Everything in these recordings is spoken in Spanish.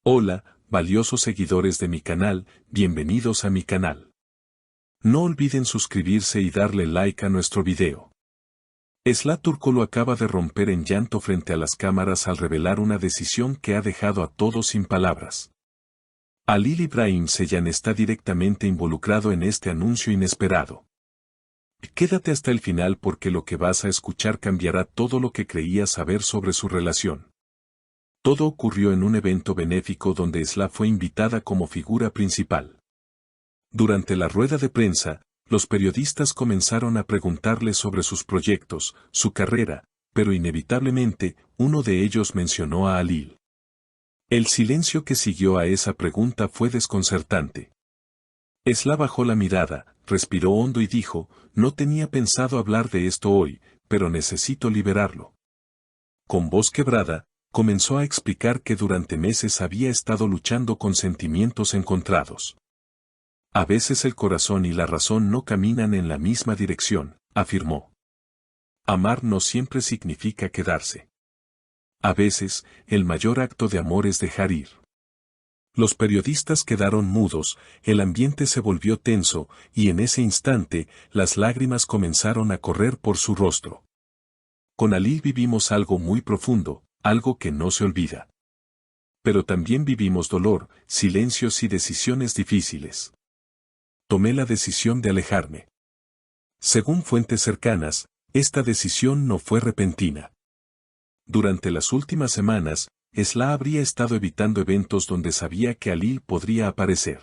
Hola, valiosos seguidores de mi canal, bienvenidos a mi canal. No olviden suscribirse y darle like a nuestro video. Esla Turkoglu acaba de romper en llanto frente a las cámaras al revelar una decisión que ha dejado a todos sin palabras. Halil İbrahim Ceylan está directamente involucrado en este anuncio inesperado. Quédate hasta el final porque lo que vas a escuchar cambiará todo lo que creías saber sobre su relación. Todo ocurrió en un evento benéfico donde Esla fue invitada como figura principal. Durante la rueda de prensa, los periodistas comenzaron a preguntarle sobre sus proyectos, su carrera, pero inevitablemente, uno de ellos mencionó a Halil. El silencio que siguió a esa pregunta fue desconcertante. Esla bajó la mirada, respiró hondo y dijo, no tenía pensado hablar de esto hoy, pero necesito liberarlo. Con voz quebrada, comenzó a explicar que durante meses había estado luchando con sentimientos encontrados. A veces el corazón y la razón no caminan en la misma dirección, afirmó. Amar no siempre significa quedarse. A veces, el mayor acto de amor es dejar ir. Los periodistas quedaron mudos, el ambiente se volvió tenso, y en ese instante, las lágrimas comenzaron a correr por su rostro. Con Halil vivimos algo muy profundo, algo que no se olvida. Pero también vivimos dolor, silencios y decisiones difíciles. Tomé la decisión de alejarme. Según fuentes cercanas, esta decisión no fue repentina. Durante las últimas semanas, Esla habría estado evitando eventos donde sabía que Halil podría aparecer.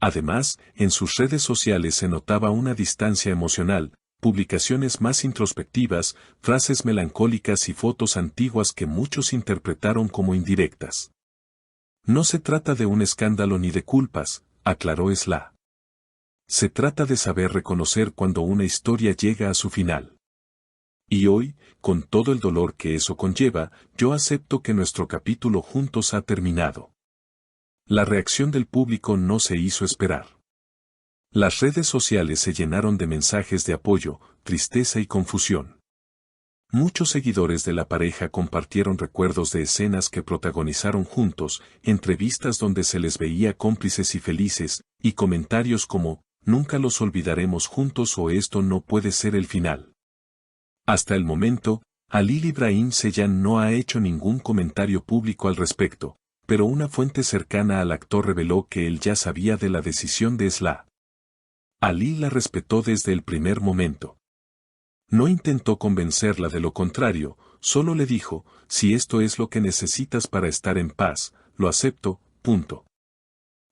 Además, en sus redes sociales se notaba una distancia emocional, publicaciones más introspectivas, frases melancólicas y fotos antiguas que muchos interpretaron como indirectas. No se trata de un escándalo ni de culpas, aclaró Esla. Se trata de saber reconocer cuando una historia llega a su final. Y hoy, con todo el dolor que eso conlleva, yo acepto que nuestro capítulo juntos ha terminado. La reacción del público no se hizo esperar. Las redes sociales se llenaron de mensajes de apoyo, tristeza y confusión. Muchos seguidores de la pareja compartieron recuerdos de escenas que protagonizaron juntos, entrevistas donde se les veía cómplices y felices, y comentarios como, nunca los olvidaremos juntos o esto no puede ser el final. Hasta el momento, Halil İbrahim Ceylan no ha hecho ningún comentario público al respecto, pero una fuente cercana al actor reveló que él ya sabía de la decisión de Esla. Halil la respetó desde el primer momento. No intentó convencerla de lo contrario, solo le dijo, si esto es lo que necesitas para estar en paz, lo acepto, punto.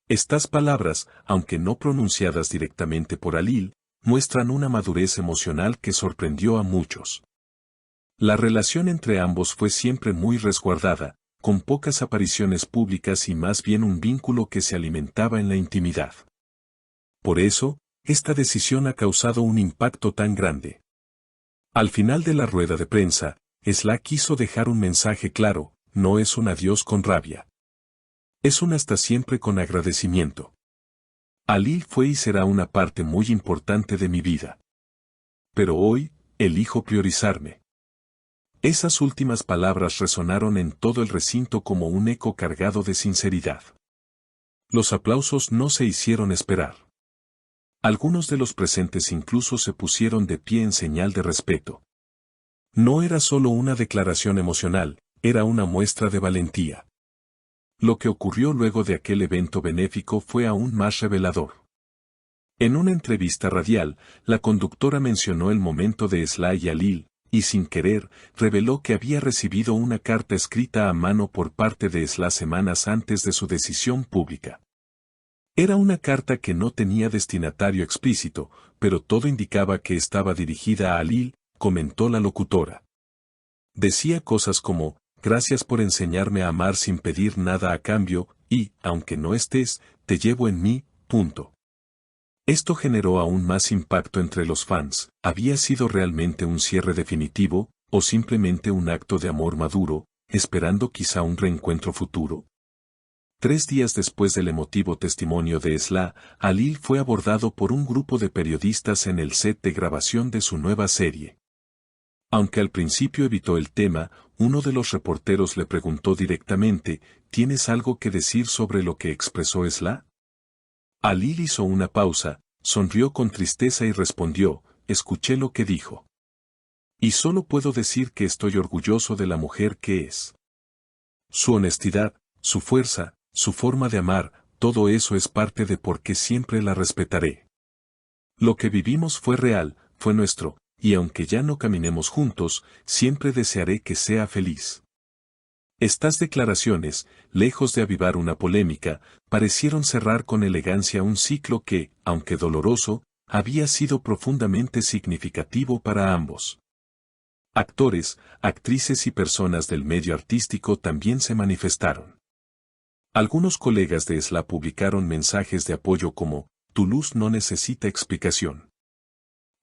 Estas palabras, aunque no pronunciadas directamente por Halil, muestran una madurez emocional que sorprendió a muchos. La relación entre ambos fue siempre muy resguardada, con pocas apariciones públicas y más bien un vínculo que se alimentaba en la intimidad. Por eso, esta decisión ha causado un impacto tan grande. Al final de la rueda de prensa, Esla quiso dejar un mensaje claro, no es un adiós con rabia. Es un hasta siempre con agradecimiento. Halil fue y será una parte muy importante de mi vida. Pero hoy, elijo priorizarme. Esas últimas palabras resonaron en todo el recinto como un eco cargado de sinceridad. Los aplausos no se hicieron esperar. Algunos de los presentes incluso se pusieron de pie en señal de respeto. No era solo una declaración emocional, era una muestra de valentía. Lo que ocurrió luego de aquel evento benéfico fue aún más revelador. En una entrevista radial, la conductora mencionó el momento de Esla y Halil, y sin querer, reveló que había recibido una carta escrita a mano por parte de Esla semanas antes de su decisión pública. Era una carta que no tenía destinatario explícito, pero todo indicaba que estaba dirigida a Halil, comentó la locutora. Decía cosas como, gracias por enseñarme a amar sin pedir nada a cambio, y, aunque no estés, te llevo en mí, punto. Esto generó aún más impacto entre los fans. ¿Había sido realmente un cierre definitivo, o simplemente un acto de amor maduro, esperando quizá un reencuentro futuro? 3 días después del emotivo testimonio de Esla, Halil fue abordado por un grupo de periodistas en el set de grabación de su nueva serie. Aunque al principio evitó el tema, uno de los reporteros le preguntó directamente, ¿tienes algo que decir sobre lo que expresó Esla? Alil hizo una pausa, sonrió con tristeza y respondió, escuché lo que dijo. Y solo puedo decir que estoy orgulloso de la mujer que es. Su honestidad, su fuerza, su forma de amar, todo eso es parte de por qué siempre la respetaré. Lo que vivimos fue real, fue nuestro, y aunque ya no caminemos juntos, siempre desearé que sea feliz. Estas declaraciones, lejos de avivar una polémica, parecieron cerrar con elegancia un ciclo que, aunque doloroso, había sido profundamente significativo para ambos. Actores, actrices y personas del medio artístico también se manifestaron. Algunos colegas de Esla publicaron mensajes de apoyo como, tu luz no necesita explicación.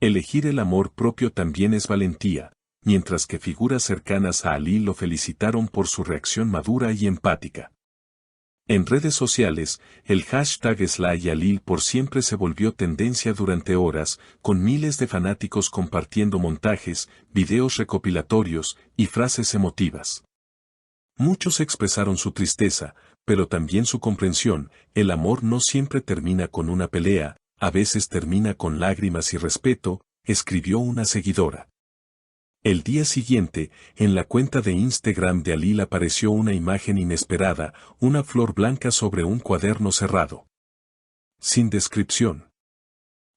Elegir el amor propio también es valentía, mientras que figuras cercanas a Alil lo felicitaron por su reacción madura y empática. En redes sociales, el hashtag #SlaYalil por siempre se volvió tendencia durante horas, con miles de fanáticos compartiendo montajes, videos recopilatorios y frases emotivas. Muchos expresaron su tristeza, pero también su comprensión. El amor no siempre termina con una pelea, a veces termina con lágrimas y respeto, escribió una seguidora. El día siguiente, en la cuenta de Instagram de Alil apareció una imagen inesperada, una flor blanca sobre un cuaderno cerrado. Sin descripción.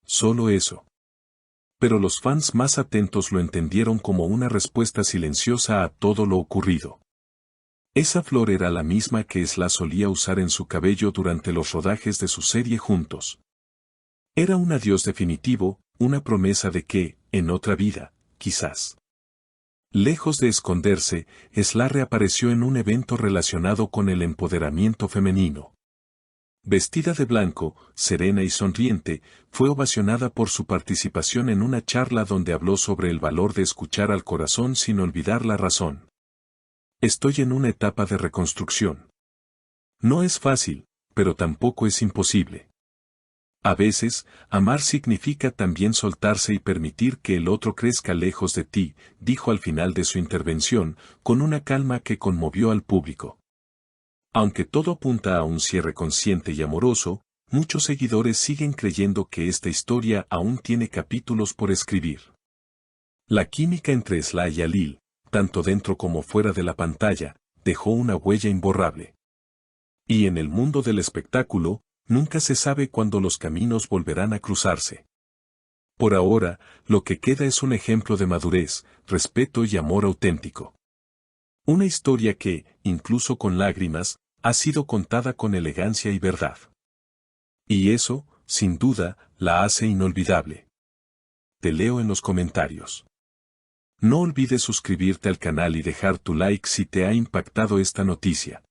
Solo eso. Pero los fans más atentos lo entendieron como una respuesta silenciosa a todo lo ocurrido. Esa flor era la misma que Esla solía usar en su cabello durante los rodajes de su serie juntos. Era un adiós definitivo, una promesa de que, en otra vida, quizás. Lejos de esconderse, Esla reapareció en un evento relacionado con el empoderamiento femenino. Vestida de blanco, serena y sonriente, fue ovacionada por su participación en una charla donde habló sobre el valor de escuchar al corazón sin olvidar la razón. Estoy en una etapa de reconstrucción. No es fácil, pero tampoco es imposible. A veces, amar significa también soltarse y permitir que el otro crezca lejos de ti, dijo al final de su intervención, con una calma que conmovió al público. Aunque todo apunta a un cierre consciente y amoroso, muchos seguidores siguen creyendo que esta historia aún tiene capítulos por escribir. La química entre Esla y Alil, tanto dentro como fuera de la pantalla, dejó una huella imborrable. Y en el mundo del espectáculo, nunca se sabe cuándo los caminos volverán a cruzarse. Por ahora, lo que queda es un ejemplo de madurez, respeto y amor auténtico. Una historia que, incluso con lágrimas, ha sido contada con elegancia y verdad. Y eso, sin duda, la hace inolvidable. Te leo en los comentarios. No olvides suscribirte al canal y dejar tu like si te ha impactado esta noticia.